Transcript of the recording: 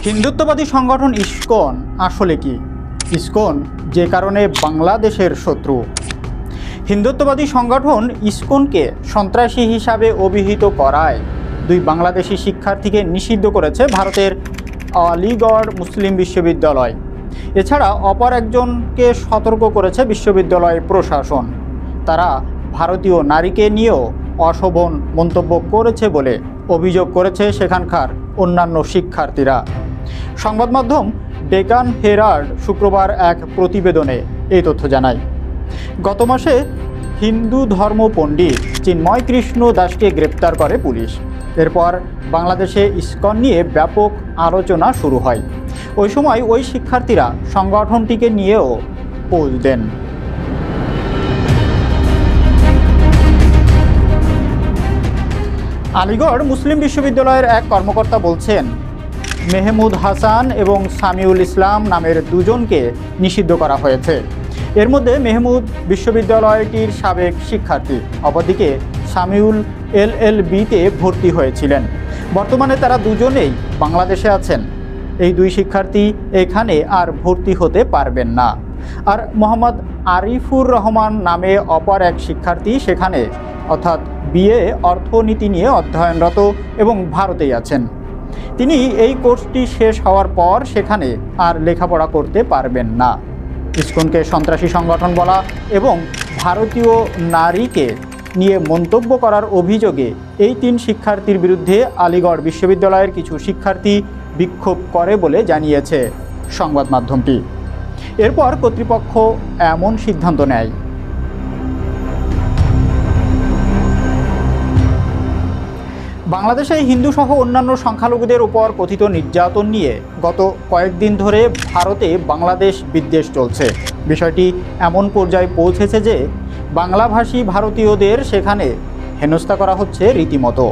হিন্দুত্ববাদী সংগঠন ইসকন আসলে কি? ইসকন যে কারণে বাংলাদেশের শত্রু। হিন্দুত্ববাদী সংগঠন ইসকনকে সন্ত্রাসী হিসাবে অভিহিত করায় দুই বাংলাদেশি শিক্ষার্থীকে নিষিদ্ধ করেছে ভারতের আলিগড় মুসলিম বিশ্ববিদ্যালয়। এছাড়া অপর একজনকে সতর্ক করেছে বিশ্ববিদ্যালয় প্রশাসন। তারা ভারতীয় নারীকে নিয়েও অশোভন মন্তব্য করেছে বলে অভিযোগ করেছে সেখানকার অন্যান্য শিক্ষার্থীরা। সংবাদ মাধ্যম ডেকান হেরাল্ড শুক্রবার এক প্রতিবেদনে এই তথ্য জানায়। গত মাসে হিন্দু ধর্ম পণ্ডিত চিন্ময় কৃষ্ণ দাসকে গ্রেপ্তার করে পুলিশ। এরপর বাংলাদেশে ইসকন নিয়ে ব্যাপক আলোচনা শুরু হয়। ওই সময় ওই শিক্ষার্থীরা সংগঠনটিকে নিয়েও পোস্ট দেন। আলিগড় মুসলিম বিশ্ববিদ্যালয়ের এক কর্মকর্তা বলছেন, মেহমুদ হাসান এবং সামিউল ইসলাম নামের দুজনকে নিষিদ্ধ করা হয়েছে। এর মধ্যে মেহমুদ বিশ্ববিদ্যালয়টির সাবেক শিক্ষার্থী, অপরদিকে সামিউল LLB-তে ভর্তি হয়েছিলেন। বর্তমানে তারা দুজনেই বাংলাদেশে আছেন। এই দুই শিক্ষার্থী এখানে আর ভর্তি হতে পারবেন না। আর মোহাম্মদ আরিফুর রহমান নামে অপর এক শিক্ষার্থী সেখানে অর্থাৎ BA অর্থনীতি নিয়ে অধ্যয়নরত এবং ভারতেই আছেন। তিনি এই কোর্সটি শেষ হওয়ার পর সেখানে আর লেখাপড়া করতে পারবেন না। ইসকনকে সন্ত্রাসী সংগঠন বলা এবং ভারতীয় নারীকে নিয়ে মন্তব্য করার অভিযোগে এই তিন শিক্ষার্থীর বিরুদ্ধে আলিগড় বিশ্ববিদ্যালয়ের কিছু শিক্ষার্থী বিক্ষোভ করে বলে জানিয়েছে সংবাদ মাধ্যমটি। এরপর কর্তৃপক্ষ এমন সিদ্ধান্ত নেয়। বাংলাদেশে হিন্দুসহ অন্যান্য সংখ্যালঘুদের উপর কথিত নির্যাতন নিয়ে গত কয়েকদিন ধরে ভারতে বাংলাদেশ বিদ্বেষ চলছে। বিষয়টি এমন পর্যায়ে পৌঁছেছে যে বাংলাভাষী ভারতীয়দের সেখানে হেনস্থা করা হচ্ছে রীতিমতো।